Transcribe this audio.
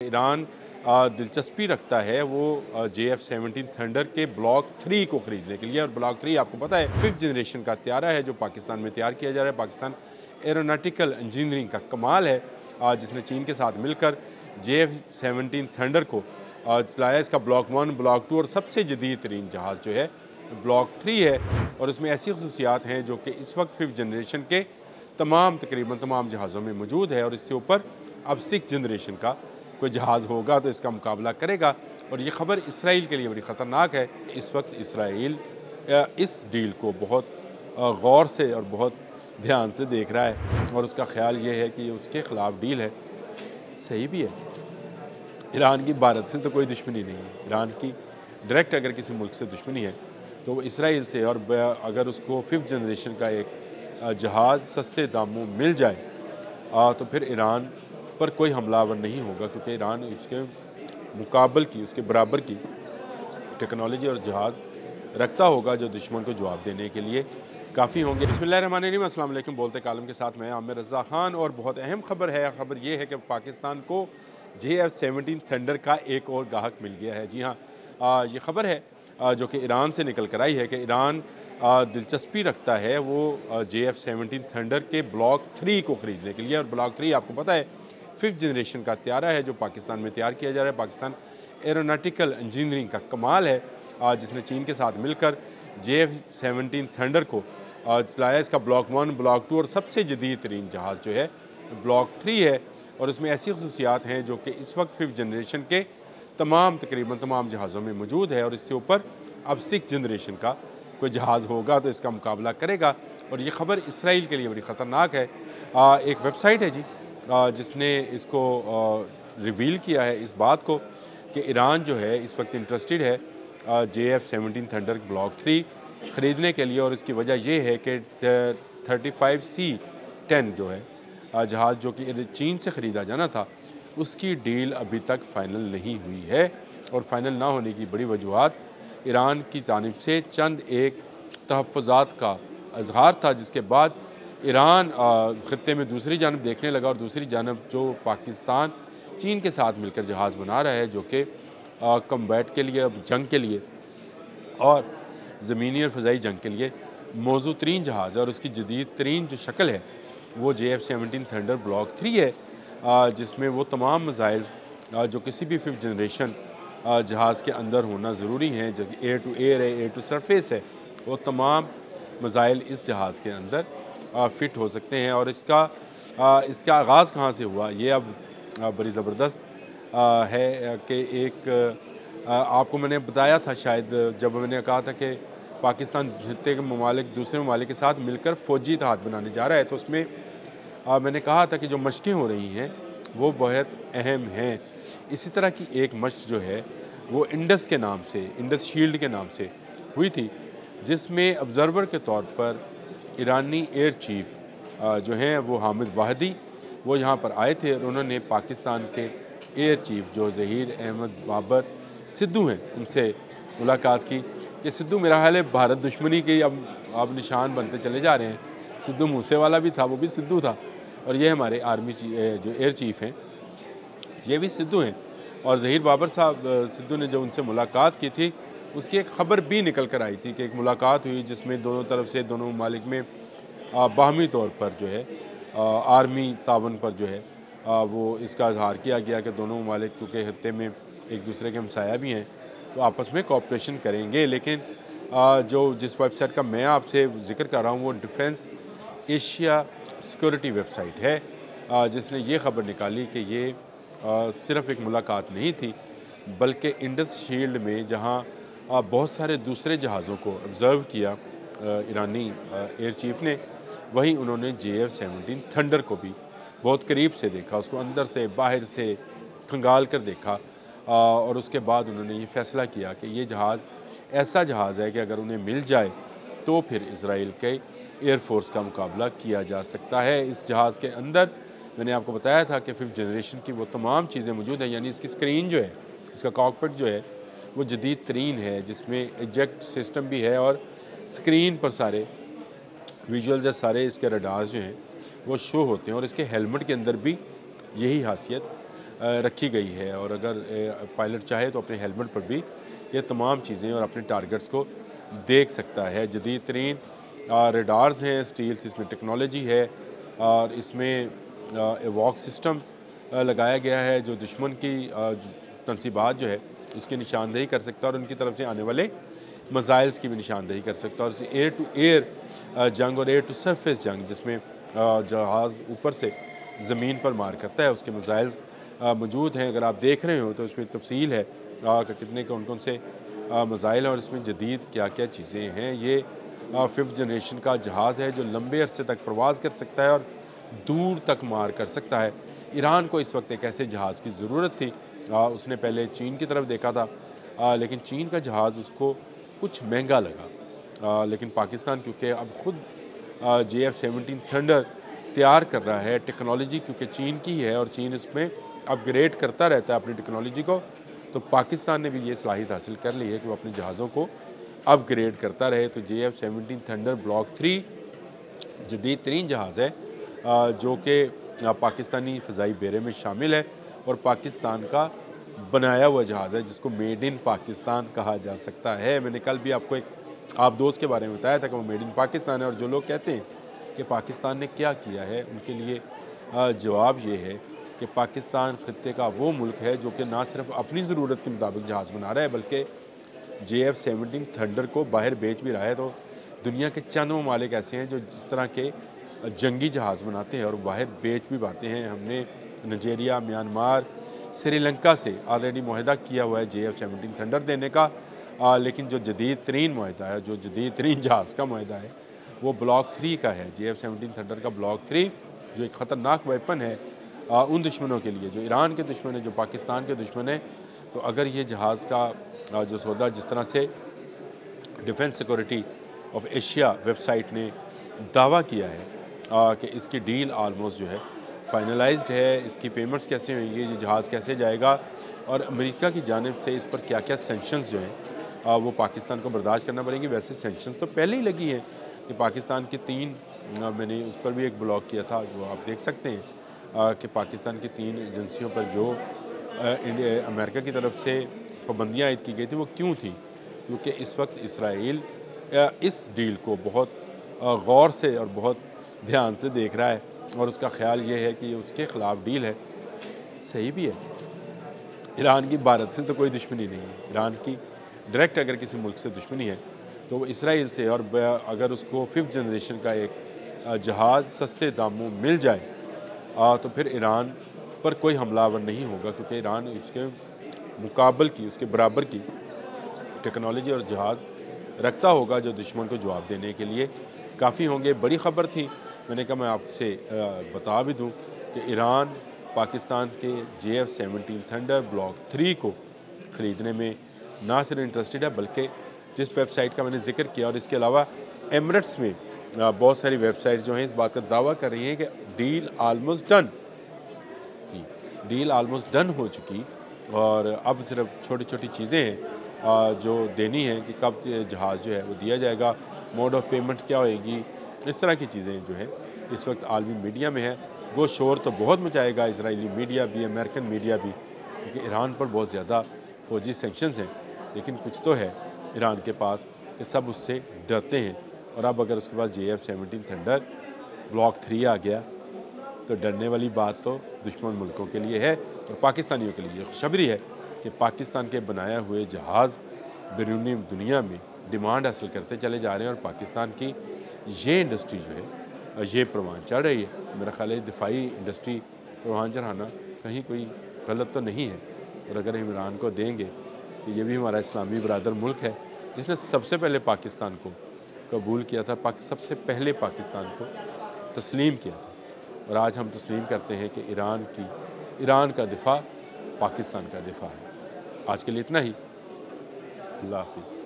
Iran दिलचस्पी रखता है वो JF-17 थंडर के ब्लॉक 3 को ख़रीदने के लिए। और ब्लॉक 3 आपको पता है 5th जनरेशन का त्यारा है जो पाकिस्तान में तैयार किया जा रहा है। पाकिस्तान एरोनॉटिकल इंजीनियरिंग का कमाल है जिसने चीन के साथ मिलकर JF-17 थंडर को चलाया। इसका ब्लॉक 1, ब्लॉक 2 और सबसे जदीद तरीन जहाज़ जो है ब्लॉक 3 है। और इसमें ऐसी खसूसियात हैं जो कि इस वक्त 5th जनरेशन के तकरीबन तमाम जहाज़ों में मौजूद है। और इससे ऊपर अब 6th जनरेशन का कोई जहाज़ होगा तो इसका मुकाबला करेगा। और ये ख़बर इसराइल के लिए बड़ी ख़तरनाक है। इस वक्त इसराइल इस डील को बहुत गौर से और बहुत ध्यान से देख रहा है और उसका ख्याल ये है कि उसके ख़िलाफ़ डील है। सही भी है, ईरान की भारत से तो कोई दुश्मनी नहीं है। ईरान की डायरेक्ट अगर किसी मुल्क से दुश्मनी है तो वो इसराइल से। और अगर उसको 5th जनरेशन का एक जहाज़ सस्ते दामों मिल जाए तो फिर ईरान पर कोई हमलावर नहीं होगा, क्योंकि ईरान उसके मुकाबल की, उसके बराबर की टेक्नोलॉजी और जहाज़ रखता होगा जो दुश्मन को जवाब देने के लिए काफ़ी होंगे। बिस्मिल्लाहिर्रहमानिर्रहीम, अस्सलाम वालेकुम। बोलते कालम के साथ मैं आमिर रज़ा ख़ान। और बहुत अहम खबर है। खबर ये है कि पाकिस्तान को JF-17 थंडर का एक और गाहक मिल गया है। जी हाँ, ये खबर है जो कि ईरान से निकल कर आई है कि ईरान दिलचस्पी रखता है वो JF-17 थंडर के ब्लॉक 3 को ख़रीदने के लिए। और ब्लॉक 3 आपको पता है 5th जनरेशन का त्यारा है जो पाकिस्तान में तैयार किया जा रहा है। पाकिस्तान एरोनॉटिकल इंजीनियरिंग का कमाल है जिसने चीन के साथ मिलकर JF-17 थंडर को चलाया। इसका ब्लॉक 1, ब्लॉक 2 और सबसे जदीद तरीन जहाज़ जो है ब्लॉक 3 है। और इसमें ऐसी खसूसियात हैं जो कि इस वक्त 5th जनरेशन के तकरीबन तमाम जहाज़ों में मौजूद है। और इससे ऊपर अब 6th जनरेशन का कोई जहाज़ होगा तो इसका मुकाबला करेगा। और ये ख़बर इसराइल के लिए बड़ी ख़तरनाक है। एक वेबसाइट है जी जिसने इसको रिवील किया है इस बात को कि ईरान जो है इस वक्त इंटरेस्टेड है JF-17 थंडर ब्लॉक 3 ख़रीदने के लिए। और इसकी वजह यह है कि 35C-10 जो है जहाज़ जो कि चीन से ख़रीदा जाना था उसकी डील अभी तक फ़ाइनल नहीं हुई है। और फ़ाइनल ना होने की बड़ी वजूहत ईरान की जानिब से चंद एक तहफ़्फ़ुज़ात का इज़हार था, जिसके बाद ईरान ख़त्ते में दूसरी जानब देखने लगा। और दूसरी जानब जो पाकिस्तान चीन के साथ मिलकर जहाज़ बना रहा है जो कि कम्बैट के लिए, जंग के लिए और ज़मीनी और फ़ज़ाई जंग के लिए मौजू तरीन जहाज़ है। और उसकी जदीद तरीन जो शक्ल है वो JF-17 थंडर ब्लॉक 3 है जिसमें वो तमाम मज़ाइल जो किसी भी 5th जनरेशन जहाज़ के अंदर होना ज़रूरी हैं, जैसे एयर टू एयर है, एयर टू सरफेस है, वो तमाम मज़ाइल इस जहाज़ के अंदर फ़िट हो सकते हैं। और इसका आगाज़ कहाँ से हुआ ये अब बड़ी ज़बरदस्त है कि एक आपको मैंने बताया था शायद जब मैंने कहा था कि पाकिस्तान खत्ते के ममालिक दूसरे ममालिक के साथ मिलकर फ़ौजी इत्तेहाद बनाने जा रहा है, तो उसमें मैंने कहा था कि जो मशक़ें हो रही हैं वो बहुत अहम हैं। इसी तरह की एक मशक़ जो है वो इंडस के नाम से, इंडस शील्ड के नाम से हुई थी, जिसमें ऑब्ज़र्वर के तौर पर ईरानी एयर चीफ़ जो हैं वो हामिद वाहिदी वो यहाँ पर आए थे। और उन्होंने पाकिस्तान के एयर चीफ़ जो ज़हीर अहमद बाबर सिद्धू हैं उनसे मुलाकात की। ये सिद्धू मेरा ख्याल है भारत दुश्मनी के अब निशान बनते चले जा रहे हैं। सिद्धू मूसेवाला भी था, वो भी सिद्धू था। और ये हमारे आर्मी जो एयर चीफ़ हैं ये भी सिद्धू हैं। और ज़हीर बाबर साहब सिद्धू ने जो उनसे मुलाकात की थी उसकी एक ख़बर भी निकल कर आई थी कि एक मुलाकात हुई जिसमें दोनों तरफ से, दोनों ममालिक में बाहमी तौर पर जो है आर्मी तावन पर जो है वो इसका इजहार किया गया कि दोनों ममालिक क्योंकि खत्ते में एक दूसरे के हमसाया भी हैं तो आपस में कोऑपरेशन करेंगे। लेकिन जो जिस वेबसाइट का मैं आपसे जिक्र कर रहा हूँ वो डिफेंस एशिया सिक्योरिटी वेबसाइट है जिसने ये ख़बर निकाली कि ये सिर्फ़ एक मुलाकात नहीं थी, बल्कि इंडस शील्ड में जहाँ बहुत सारे दूसरे जहाज़ों को ऑब्ज़र्व किया ईरानी एयर चीफ़ ने, वहीं उन्होंने JF-17 थंडर को भी बहुत करीब से देखा, उसको अंदर से बाहर से खंगाल कर देखा। और उसके बाद उन्होंने ये फ़ैसला किया कि ये जहाज़ ऐसा जहाज़ है कि अगर उन्हें मिल जाए तो फिर इसराइल के एयरफोर्स का मुकाबला किया जा सकता है। इस जहाज़ के अंदर मैंने आपको बताया था कि 5th जनरेशन की वो तमाम चीज़ें मौजूद हैं, यानी इसकी स्क्रीन जो है, इसका कॉकपिट जो है वो जदीद तरीन है, जिसमें इजेक्ट सिस्टम भी है और स्क्रीन पर सारे विजुअल्स या सारे इसके रडार्स जो हैं वो शो होते हैं। और इसके हेलमेट के अंदर भी यही खासियत रखी गई है, और अगर पायलट चाहे तो अपने हेलमेट पर भी ये तमाम चीज़ें और अपने टारगेट्स को देख सकता है। जदीद तरीन रडार्स हैं, स्टील इसमें टेक्नोलॉजी है, और इसमें एवॉक सिस्टम लगाया गया है जो दुश्मन की तनसीबात जो है उसकी निशानदेही कर सकता है और उनकी तरफ से आने वाले मज़ाइल्स की भी निशानदेही कर सकता है। और एयर टू एयर जंग और एयर टू सरफेस जंग, जिसमें जहाज़ ऊपर से ज़मीन पर मार करता है, उसके मज़ाइल्स मौजूद हैं। अगर आप देख रहे हो तो इसमें तफसील है कि कितने कौन कौन से मज़ाइल हैं और इसमें जदीद क्या क्या चीज़ें हैं। ये 5th जनरेशन का जहाज़ है जो लंबे अरसे तक प्रवास कर सकता है और दूर तक मार कर सकता है। ईरान को इस वक्त एक ऐसे जहाज़ की ज़रूरत थी। उसने पहले चीन की तरफ देखा था, लेकिन चीन का जहाज़ उसको कुछ महंगा लगा। लेकिन पाकिस्तान क्योंकि अब ख़ुद JF-17 थंडर तैयार कर रहा है, टेक्नोलॉजी क्योंकि चीन की है और चीन इसमें अपग्रेड करता रहता है अपनी टेक्नोलॉजी को, तो पाकिस्तान ने भी ये सलाहियत हासिल कर ली है कि वो अपने जहाज़ों को अपग्रेड करता रहे। तो JF-17 थंडर ब्लॉक 3 जदीद तरीन जहाज़ है जो कि पाकिस्तानी फ़ज़ाई बेड़े में शामिल है और पाकिस्तान का बनाया हुआ जहाज़ है जिसको मेड इन पाकिस्तान कहा जा सकता है। मैंने कल भी आपको एक आप दोस्त के बारे में बताया था कि वो मेड इन पाकिस्तान है, और जो लोग कहते हैं कि पाकिस्तान ने क्या किया है उनके लिए जवाब ये है कि पाकिस्तान खत्ते का वो मुल्क है जो कि ना सिर्फ अपनी ज़रूरत के मुताबिक जहाज़ बना रहा है बल्कि JF-17 थंडर को बाहर बेच भी रहा है। तो दुनिया के चंद ममालिक ऐसे हैं जो जिस तरह के जंगी जहाज़ बनाते हैं और बाहर बेच भी पाते हैं। हमने नाइजीरिया, म्यांमार, श्रीलंका से ऑलरेडी मुआहदा किया हुआ है JF-17 थंडर देने का, लेकिन जो जदीद तरीन मुआहदा है, जो जदीद तरीन जहाज़ का मुआहदा है वो ब्लॉक 3 का है। JF-17 थंडर का ब्लॉक 3 जो एक ख़तरनाक वेपन है उन दुश्मनों के लिए जो ईरान के दुश्मन है, जो पाकिस्तान के दुश्मन है। तो अगर ये जहाज़ का जो सौदा, जिस तरह से defence security of Asia website ने दावा किया है कि इसकी डील आलमोस्ट जो है फाइनलाइज्ड है, इसकी पेमेंट्स कैसे होंगी, ये जहाज़ कैसे जाएगा और अमेरिका की जानिब से इस पर क्या क्या सेंक्शंस जो हैं वो पाकिस्तान को बर्दाश्त करना पड़ेंगी। वैसे सेंक्शंस तो पहले ही लगी हैं कि पाकिस्तान के 3 मैंने उस पर भी एक ब्लॉग किया था जो आप देख सकते हैं कि पाकिस्तान की 3 एजेंसियों पर जो अमेरिका की तरफ से पाबंदियाँ आयद की गई थी वो क्यों थी, क्योंकि इस वक्त इसराइल इस डील को बहुत गौर से और बहुत ध्यान से देख रहा है और उसका ख्याल ये है कि उसके ख़िलाफ़ डील है। सही भी है, ईरान की भारत से तो कोई दुश्मनी नहीं है। ईरान की डायरेक्ट अगर किसी मुल्क से दुश्मनी है तो वो इसराइल से, और अगर उसको 5th जनरेशन का एक जहाज़ सस्ते दामों मिल जाए तो फिर ईरान पर कोई हमलावर नहीं होगा, क्योंकि ईरान उसके मुकाबल की, उसके बराबर की टेक्नोलॉजी और जहाज़ रखता होगा जो दुश्मन को जवाब देने के लिए काफ़ी होंगे। बड़ी ख़बर थी, मैंने कहा मैं आपसे बता भी दूं कि ईरान पाकिस्तान के JF-17 थंडर ब्लॉक 3 को ख़रीदने में ना सिर्फ इंटरेस्टेड है बल्कि जिस वेबसाइट का मैंने जिक्र किया और इसके अलावा एमिरेट्स में बहुत सारी वेबसाइट जो हैं इस बात का दावा कर रही हैं कि deal almost done, deal almost done हो चुकी और अब सिर्फ छोटी छोटी चीज़ें हैं जो देनी है कि कब जहाज़ जो है वो दिया जाएगा, मोड ऑफ पेमेंट क्या होएगी, इस तरह की चीज़ें जो है इस वक्त आलमी मीडिया में है। वो शोर तो बहुत मचाएगा इसराइली मीडिया भी, अमेरिकन मीडिया भी, क्योंकि ईरान पर बहुत ज़्यादा फौजी सेंक्शंस हैं, लेकिन कुछ तो है ईरान के पास कि सब उससे डरते हैं। और अब अगर उसके पास JF-17 थंडर ब्लॉक 3 आ गया तो डरने वाली बात तो दुश्मन मुल्कों के लिए है और पाकिस्तानियों के लिए खुशखबरी है कि पाकिस्तान के बनाया हुए जहाज़ बैरूनी दुनिया में डिमांड हासिल करते चले जा रहे हैं और पाकिस्तान की ये इंडस्ट्री जो है ये परवान चढ़ रही है। मेरा ख्याल है दिफाई इंडस्ट्री परवान चढ़ाना कहीं कोई गलत तो नहीं है, और अगर हम ईरान को देंगे तो ये भी हमारा इस्लामी बरादर मुल्क है जिसने सबसे पहले पाकिस्तान को कबूल किया था, सबसे पहले पाकिस्तान को तस्लीम किया था, और आज हम तस्लीम करते हैं कि ईरान का दिफा पाकिस्तान का दिफा है। आज के लिए इतना ही। अल्लाह हाफिज़।